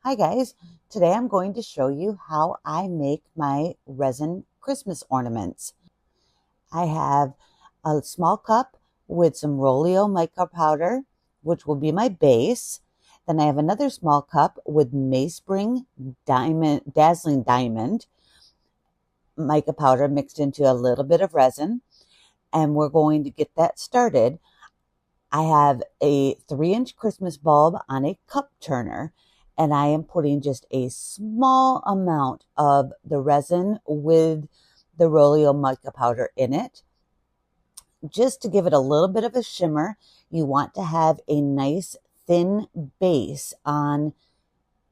Hi guys, today I'm going to show you how I make my resin Christmas ornaments. I have a small cup with some Rolio mica powder, which will be my base. Then I have another small cup with Meyspring Dazzling Diamond mica powder mixed into a little bit of resin. And we're going to get that started. I have a 3-inch Christmas bulb on a cup turner, and I am putting just a small amount of the resin with the Rolio mica powder in it, just to give it a little bit of a shimmer. You want to have a nice thin base on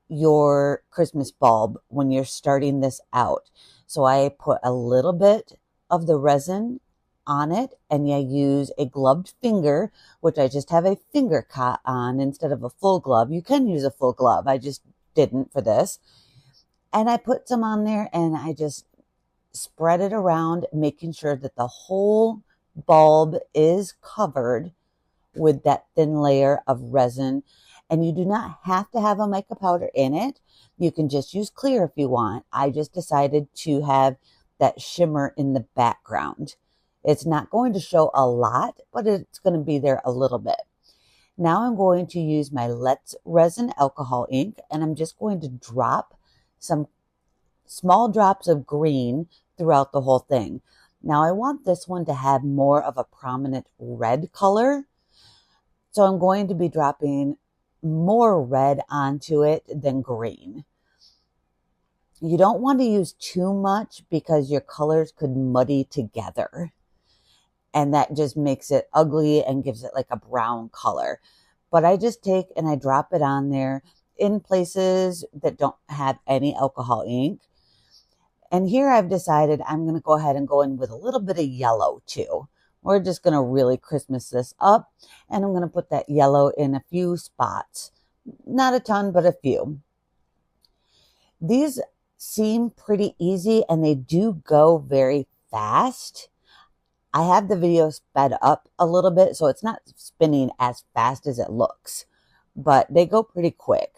your Christmas bulb when you're starting this out. So I put a little bit of the resin on it, and I use a gloved finger, which I just have a finger cut on instead of a full glove. You can use a full glove. I just didn't for this. And I put some on there and I just spread it around, making sure that the whole bulb is covered with that thin layer of resin. And you do not have to have a mica powder in it. You can just use clear if you want. I just decided to have that shimmer in the background. It's not going to show a lot, but it's going to be there a little bit. Now I'm going to use my Let's Resin alcohol ink, and I'm just going to drop some small drops of green throughout the whole thing. Now I want this one to have more of a prominent red color, so I'm going to be dropping more red onto it than green. You don't want to use too much because your colors could muddy together, and that just makes it ugly and gives it like a brown color. But I just take and I drop it on there in places that don't have any alcohol ink. And here I've decided I'm going to go ahead and go in with a little bit of yellow too. We're just going to really Christmas this up, and I'm going to put that yellow in a few spots. Not a ton, but a few. These seem pretty easy, and they do go very fast. I have the video sped up a little bit, so it's not spinning as fast as it looks, but they go pretty quick.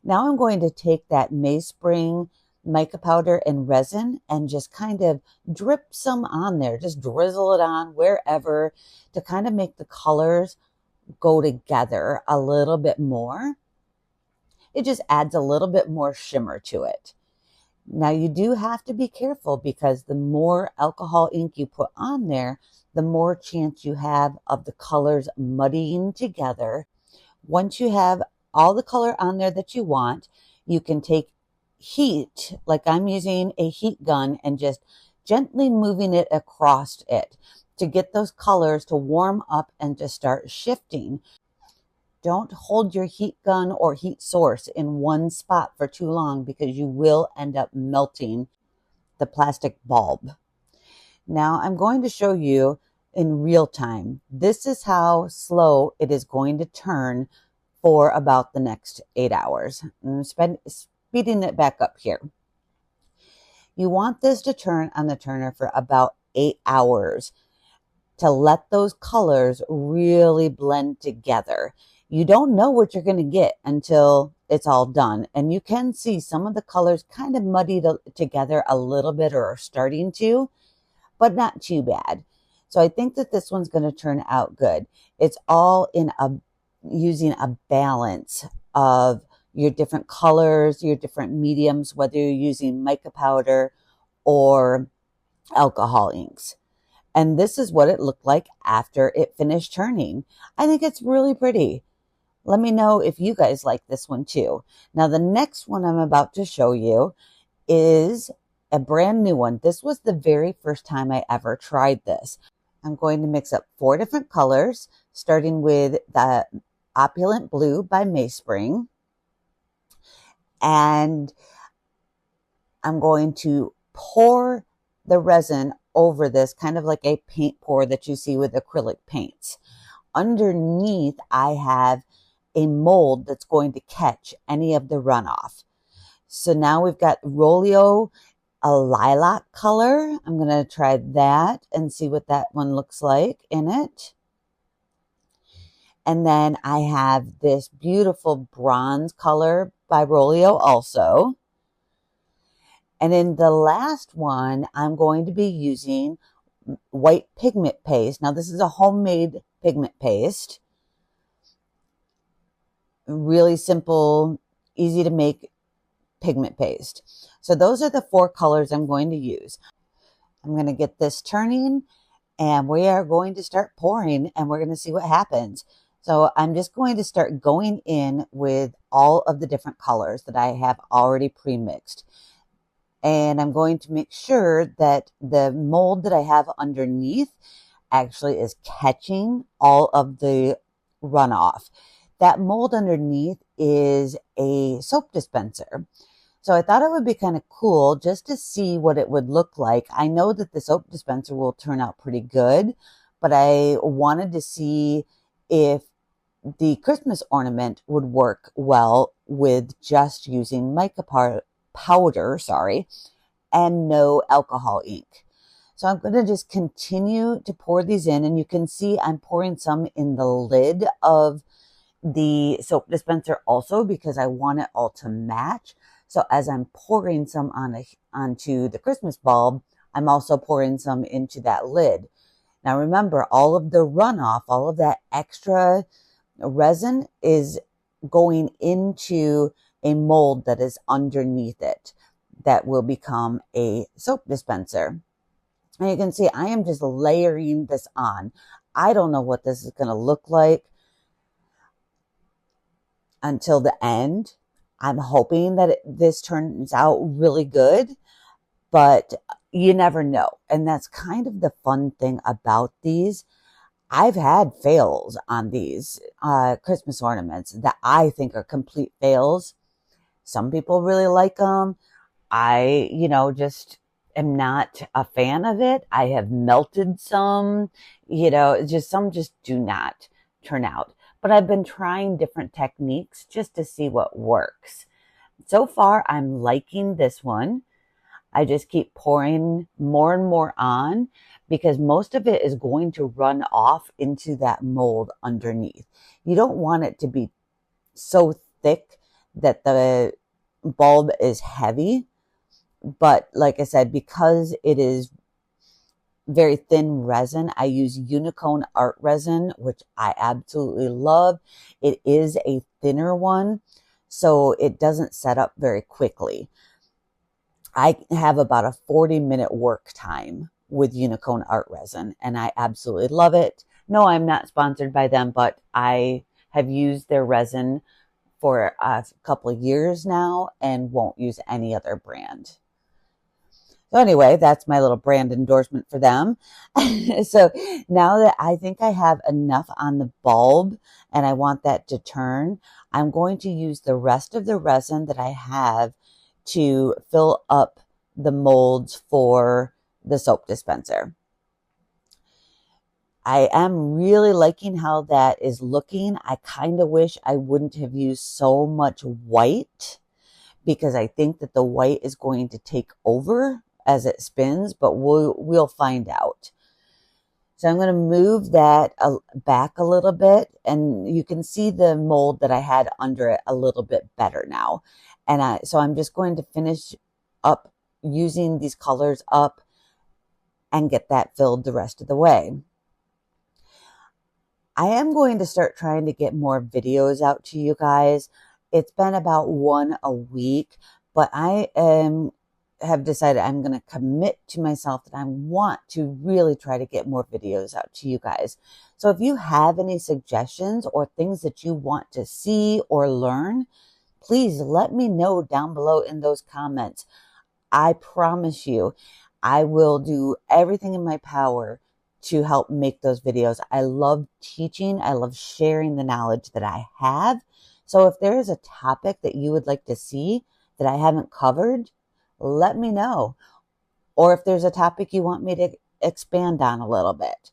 Now I'm going to take that Meyspring mica powder and resin and just kind of drip some on there. Just drizzle it on wherever to kind of make the colors go together a little bit more. It just adds a little bit more shimmer to it. Now you do have to be careful, because the more alcohol ink you put on there, the more chance you have of the colors muddying together. Once you have all the color on there that you want, you can take heat, like I'm using a heat gun, and just gently moving it across it to get those colors to warm up and to start shifting. Don't hold your heat gun or heat source in one spot for too long, because you will end up melting the plastic bulb. Now I'm going to show you in real time. This is how slow it is going to turn for about the next 8 hours. I'm speeding it back up here. You want this to turn on the turner for about 8 hours to let those colors really blend together. You don't know what you're going to get until it's all done. And you can see some of the colors kind of muddied together a little bit, or are starting to, but not too bad. So I think that this one's going to turn out good. It's all in using a balance of your different colors, your different mediums, whether you're using mica powder or alcohol inks. And this is what it looked like after it finished turning. I think it's really pretty. Let me know if you guys like this one too. Now, the next one I'm about to show you is a brand new one. This was the very first time I ever tried this. I'm going to mix up 4 different colors, starting with the Opulent Blue by Meyspring. And I'm going to pour the resin over this, kind of like a paint pour that you see with acrylic paints. Underneath, I have a mold that's going to catch any of the runoff. So now we've got Rolio, a lilac color. I'm going to try that and see what that one looks like in it. And then I have this beautiful bronze color by Rolio also. And in the last one, I'm going to be using white pigment paste. Now, this is a homemade pigment paste. Really simple, easy to make pigment paste. So those are the 4 colors I'm going to use. I'm going to get this turning and we are going to start pouring and we're going to see what happens. So I'm just going to start going in with all of the different colors that I have already pre-mixed. And I'm going to make sure that the mold that I have underneath actually is catching all of the runoff. That mold underneath is a soap dispenser. So I thought it would be kind of cool just to see what it would look like. I know that the soap dispenser will turn out pretty good, but I wanted to see if the Christmas ornament would work well with just using mica powder, and no alcohol ink. So I'm going to just continue to pour these in, and you can see I'm pouring some in the lid of the soap dispenser also because I want it all to match. So as I'm pouring some onto the Christmas bulb, I'm also pouring some into that lid. Now remember, all of the runoff, all of that extra resin is going into a mold that is underneath it that will become a soap dispenser. And you can see I am just layering this on. I don't know what this is going to look like until the end. I'm hoping that this turns out really good, but you never know. And that's kind of the fun thing about these. I've had fails on these Christmas ornaments that I think are complete fails. Some people really like them. I, just am not a fan of it. I have melted some, some just do not turn out. But I've been trying different techniques just to see what works. So far, I'm liking this one. I just keep pouring more and more on because most of it is going to run off into that mold underneath. You don't want it to be so thick that the bulb is heavy. But like I said, because it is very thin resin, I use Unicone Art resin, which I absolutely love. It is a thinner one, so it doesn't set up very quickly. I have about a 40-minute work time with Unicone Art resin, and I absolutely love it. No, I'm not sponsored by them, but I have used their resin for a couple of years now and won't use any other brand. So anyway, that's my little brand endorsement for them. So now that I think I have enough on the bulb and I want that to turn, I'm going to use the rest of the resin that I have to fill up the molds for the soap dispenser. I am really liking how that is looking. I kind of wish I wouldn't have used so much white because I think that the white is going to take over as it spins, but we'll find out. So I'm going to move that back a little bit, and you can see the mold that I had under it a little bit better now. And so I'm just going to finish up using these colors up and get that filled the rest of the way. I am going to start trying to get more videos out to you guys. It's been about one a week, but I have decided I'm going to commit to myself that I want to really try to get more videos out to you guys. So if you have any suggestions or things that you want to see or learn, please let me know down below in those comments. I promise you, I will do everything in my power to help make those videos. I love teaching. I love sharing the knowledge that I have. So if there is a topic that you would like to see that I haven't covered, let me know. Or if there's a topic you want me to expand on a little bit.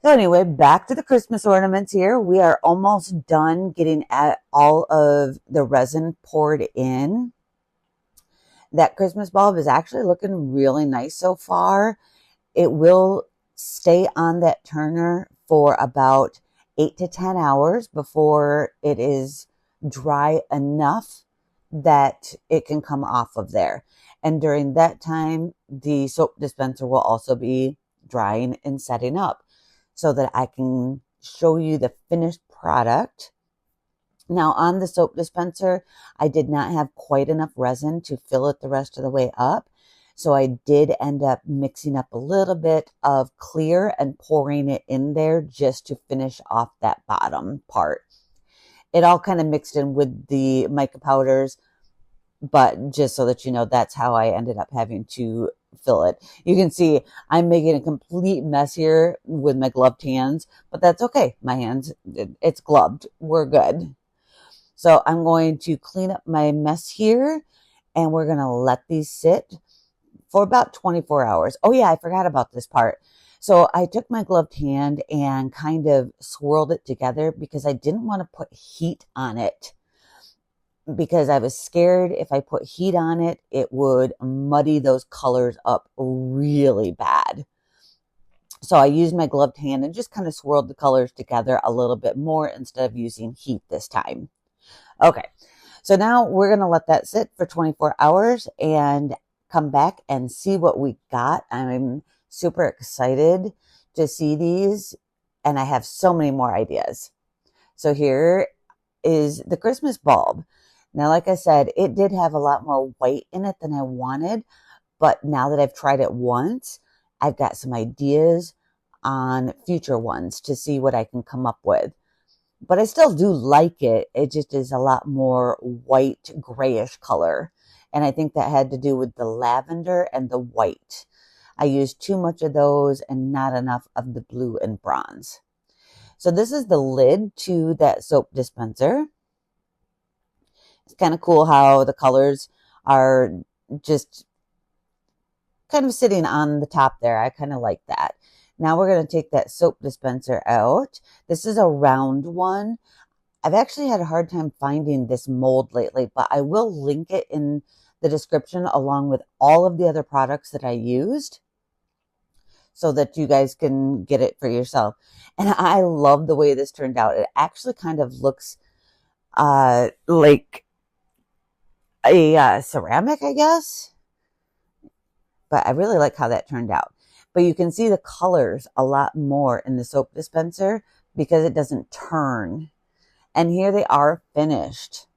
So anyway, back to the Christmas ornaments here. We are almost done getting all of the resin poured in. That Christmas bulb is actually looking really nice so far. It will stay on that turner for about 8 to 10 hours before it is dry enough that it can come off of there. And during that time, the soap dispenser will also be drying and setting up so that I can show you the finished product. Now on the soap dispenser, I did not have quite enough resin to fill it the rest of the way up. So I did end up mixing up a little bit of clear and pouring it in there just to finish off that bottom part. It all kind of mixed in with the mica powders, but just so that you know, that's how I ended up having to fill it. You can see I'm making a complete mess here with my gloved hands, but that's okay. My hands, it's gloved. We're good. So I'm going to clean up my mess here, and we're going to let these sit for about 24 hours. Oh yeah, I forgot about this part. So I took my gloved hand and kind of swirled it together because I didn't want to put heat on it, because I was scared if I put heat on it, it would muddy those colors up really bad. So I used my gloved hand and just kind of swirled the colors together a little bit more instead of using heat this time. Okay, so now we're going to let that sit for 24 hours and come back and see what we got. I'm super excited to see these, and I have so many more ideas. So here is the Christmas bulb. Now, like I said, it did have a lot more white in it than I wanted, but now that I've tried it once, I've got some ideas on future ones to see what I can come up with. But I still do like it. It just is a lot more white, grayish color. And I think that had to do with the lavender and the white. I used too much of those and not enough of the blue and bronze. So this is the lid to that soap dispenser. It's kind of cool how the colors are just kind of sitting on the top there. I kind of like that. Now we're going to take that soap dispenser out. This is a round one. I've actually had a hard time finding this mold lately, but I will link it in the description along with all of the other products that I used so that you guys can get it for yourself. And I love the way this turned out. It actually kind of looks like a ceramic, I guess. But I really like how that turned out. But you can see the colors a lot more in the soap dispenser because it doesn't turn. And here they are finished.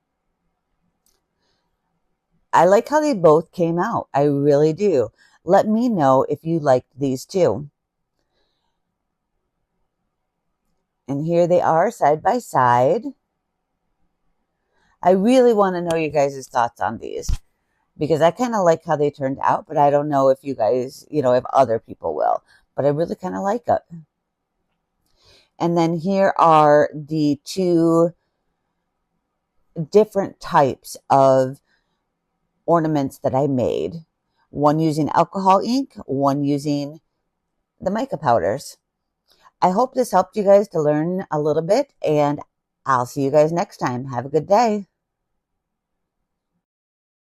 I like how they both came out. I really do. Let me know if you liked these too. And here they are side by side. I really want to know you guys' thoughts on these, because I kind of like how they turned out, but I don't know if you guys, if other people will. But I really kind of like it. And then here are the two different types of ornaments that I made. One using alcohol ink, one using the mica powders. I hope this helped you guys to learn a little bit, and I'll see you guys next time. Have a good day.